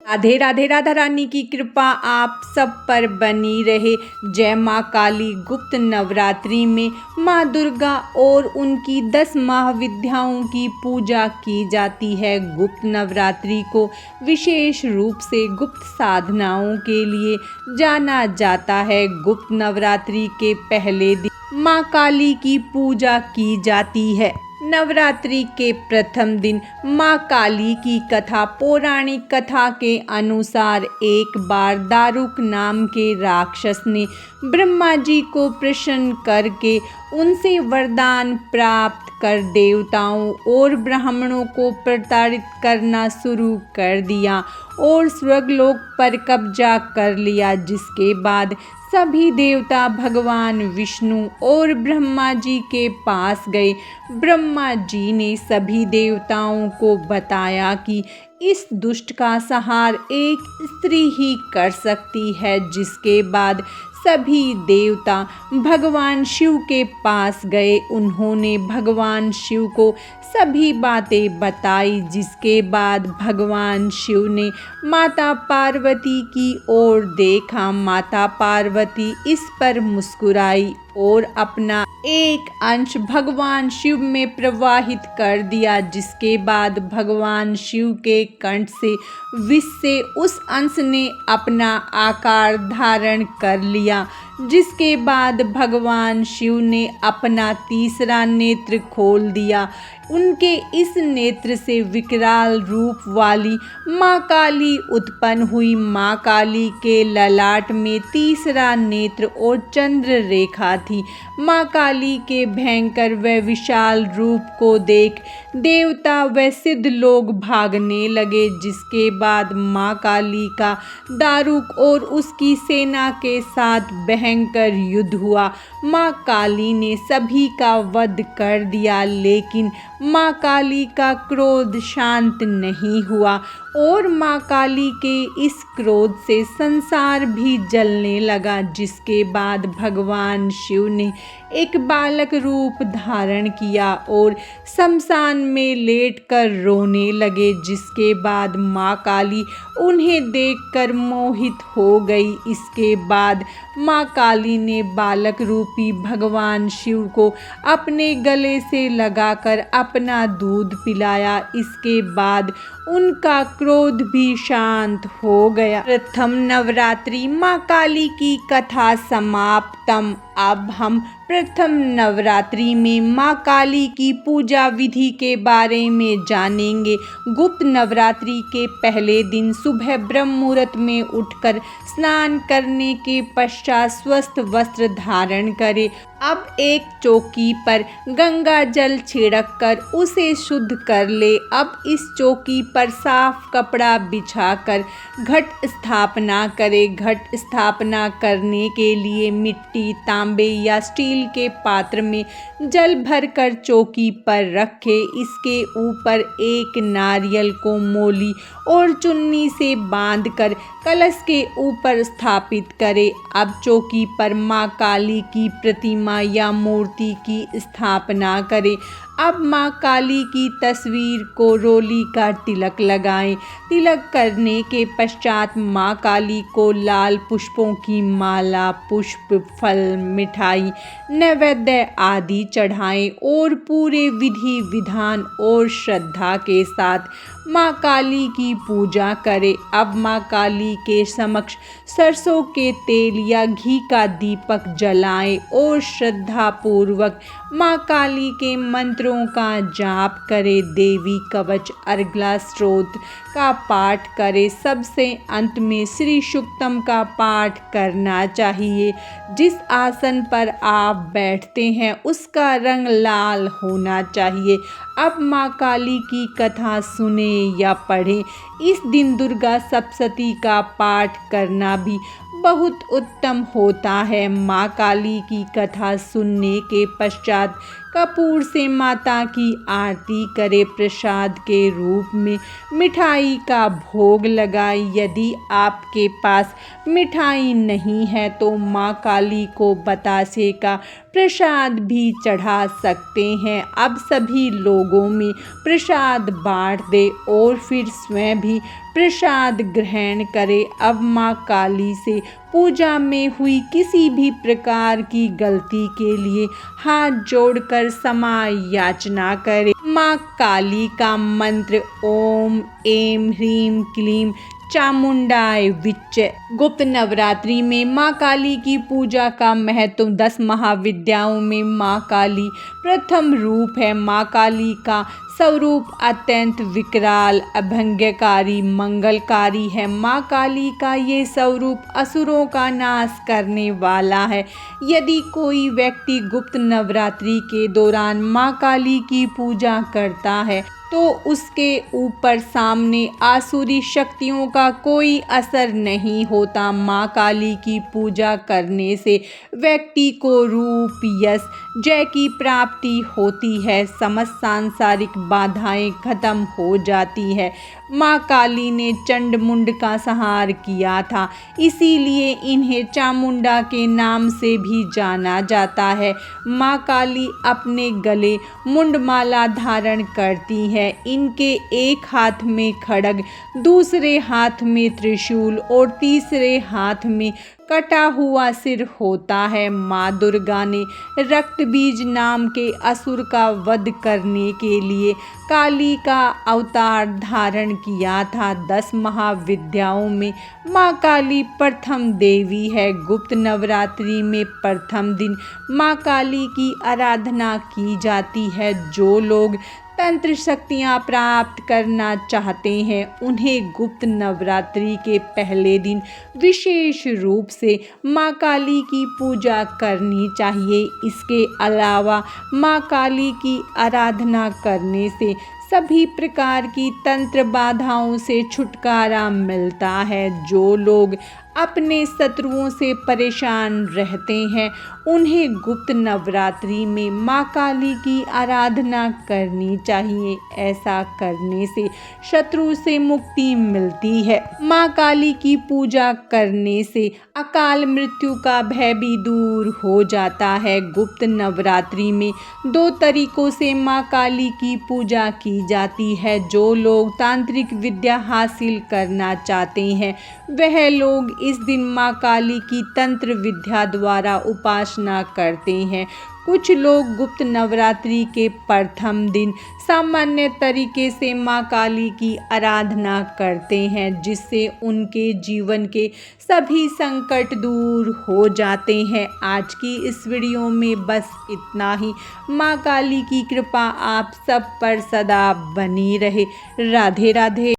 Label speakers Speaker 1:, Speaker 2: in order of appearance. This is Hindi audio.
Speaker 1: राधे राधे। राधा रानी की कृपा आप सब पर बनी रहे। जय माँ काली। गुप्त नवरात्रि में माँ दुर्गा और उनकी 10 महाविद्याओं की पूजा की जाती है। गुप्त नवरात्रि को विशेष रूप से गुप्त साधनाओं के लिए जाना जाता है। गुप्त नवरात्रि के पहले दिन माँ काली की पूजा की जाती है। नवरात्रि के प्रथम दिन माँ काली की कथा। पौराणिक कथा के अनुसार एक बार दारुक नाम के राक्षस ने ब्रह्मा जी को प्रसन्न करके उनसे वरदान प्राप्त कर देवताओं और ब्राह्मणों को प्रताड़ित करना शुरू कर दिया और स्वर्गलोक पर कब्जा कर लिया। जिसके बाद सभी देवता भगवान विष्णु और ब्रह्मा जी के पास गए। ब्रह्मा जी ने सभी देवताओं को बताया कि इस दुष्ट का संहार एक स्त्री ही कर सकती है। जिसके बाद सभी देवता भगवान शिव के पास गए। उन्होंने भगवान शिव को सभी बातें बताई। जिसके बाद भगवान शिव ने माता पार्वती की ओर देखा। माता पार्वती इस पर मुस्कुराई और अपना एक अंश भगवान शिव में प्रवाहित कर दिया। जिसके बाद भगवान शिव के कंठ से विष से उस अंश ने अपना आकार धारण कर लिया। जिसके बाद भगवान शिव ने अपना तीसरा नेत्र खोल दिया। उनके इस नेत्र से विकराल रूप वाली माँ काली उत्पन्न हुई। माँ काली के ललाट में तीसरा नेत्र और चंद्र रेखा थी। माँ काली के भयंकर व विशाल रूप को देख देवता व सिद्ध लोग भागने लगे। जिसके बाद माँ काली का दारुक और उसकी सेना के साथ भयंकर युद्ध हुआ। माँ काली ने सभी का वध कर दिया, लेकिन माँ काली का क्रोध शांत नहीं हुआ और माँ काली के इस क्रोध से संसार भी जलने लगा। जिसके बाद भगवान शिव ने एक बालक रूप धारण किया और शमशान में लेटकर रोने लगे। जिसके बाद माँ काली उन्हें देखकर मोहित हो गई। इसके बाद माँ काली ने बालक रूपी भगवान शिव को अपने गले से लगाकर अपना दूध पिलाया। इसके बाद उनका क्रोध भी शांत हो गया। प्रथम नवरात्रि माँ काली की कथा समाप्तम। अब हम प्रथम नवरात्रि में माँ काली की पूजा विधि के बारे में जानेंगे। गुप्त नवरात्रि के पहले दिन सुबह ब्रह्म मुहूर्त में उठकर स्नान करने के पश्चात स्वस्थ वस्त्र धारण करें। अब एक चौकी पर गंगा जल छिड़क कर उसे शुद्ध कर ले। अब इस चौकी पर साफ कपड़ा बिछाकर घट स्थापना करें। घट स्थापना करने के लिए मिट्टी, तांबे या स्टील के पात्र में जल भरकर चौकी पर रखें। इसके ऊपर एक नारियल को मोली और चुन्नी से बांधकर कलश के ऊपर स्थापित करें। अब चौकी पर माँ काली की प्रतिमा या मूर्ति की स्थापना करें। अब माँ काली की तस्वीर को रोली का तिलक लगाएं। तिलक करने के पश्चात माँ काली को लाल पुष्पों की माला, पुष्प, फल, मिठाई, नैवेद्य आदि चढ़ाएं और पूरे विधि विधान और श्रद्धा के साथ माँ काली की पूजा करें। अब माँ काली के समक्ष सरसों के तेल या घी का दीपक जलाएं और श्रद्धा पूर्वक माँ काली के मंत्रों का जाप करें। देवी कवच, अर्गला स्तोत्र का पाठ करें। सबसे अंत में श्री सूक्तम का पाठ करना चाहिए। जिस आसन पर आप बैठते हैं उसका रंग लाल होना चाहिए। अब माँ काली की कथा सुने या पढ़ें। इस दिन दुर्गा सप्तशती का पाठ करना भी बहुत उत्तम होता है। माँ काली की कथा सुनने के पश्चात कपूर से माता की आरती करे, प्रसाद के रूप में मिठाई का भोग लगाए। यदि आपके पास मिठाई नहीं है तो माँ काली को बतासे का प्रसाद भी चढ़ा सकते हैं। अब सभी लोगों में प्रसाद बांट दे और फिर स्वयं भी प्रसाद ग्रहण करे। अब माँ काली से पूजा में हुई किसी भी प्रकार की गलती के लिए हाथ जोड़कर क्षमा याचना करे। माँ काली का मंत्र ओम ऐं ह्रीं क्लीं चामुंडाय विच्चे। गुप्त नवरात्रि में माँ काली की पूजा का महत्व। 10 महाविद्याओं में माँ काली प्रथम रूप है। माँ काली का स्वरूप अत्यंत विकराल, अभंगकारी, मंगलकारी है। माँ काली का ये स्वरूप असुरों का नाश करने वाला है। यदि कोई व्यक्ति गुप्त नवरात्रि के दौरान माँ काली की पूजा करता है तो उसके ऊपर सामने आसुरी शक्तियों का कोई असर नहीं होता। माँ काली की पूजा करने से व्यक्ति को रूप, यश, जय की प्राप्ति होती है। समस्त सांसारिक बाधाएं खत्म हो जाती है। माँ काली ने चंडमुंड का संहार किया था, इसीलिए इन्हें चामुंडा के नाम से भी जाना जाता है। माँ काली अपने गले मुंडमाला धारण करती है। इनके एक हाथ में खड्ग, दूसरे हाथ में त्रिशूल और तीसरे हाथ में कटा हुआ सिर होता है। माँ दुर्गा ने रक्तबीज नाम के असुर का वध करने के लिए काली का अवतार धारण किया था। 10 महाविद्याओं में माँ काली प्रथम देवी है। गुप्त नवरात्रि में प्रथम दिन माँ काली की आराधना की जाती है। जो लोग तंत्र शक्तियाँ प्राप्त करना चाहते हैं उन्हें गुप्त नवरात्रि के पहले दिन विशेष रूप से माँ काली की पूजा करनी चाहिए। इसके अलावा माँ काली की आराधना करने से सभी प्रकार की तंत्र बाधाओं से छुटकारा मिलता है। जो लोग अपने शत्रुओं से परेशान रहते हैं उन्हें गुप्त नवरात्रि में माँ काली की आराधना करनी चाहिए। ऐसा करने से शत्रु से मुक्ति मिलती है। माँ काली की पूजा करने से अकाल मृत्यु का भय भी दूर हो जाता है। गुप्त नवरात्रि में 2 तरीकों से माँ काली की पूजा की जाती है। जो लोग तांत्रिक विद्या हासिल करना चाहते हैं वह लोग इस दिन माँ काली की तंत्र विद्या द्वारा उपासना करते हैं। कुछ लोग गुप्त नवरात्रि के प्रथम दिन सामान्य तरीके से माँ काली की आराधना करते हैं, जिससे उनके जीवन के सभी संकट दूर हो जाते हैं। आज की इस वीडियो में बस इतना ही। माँ काली की कृपा आप सब पर सदा बनी रहे। राधे राधे।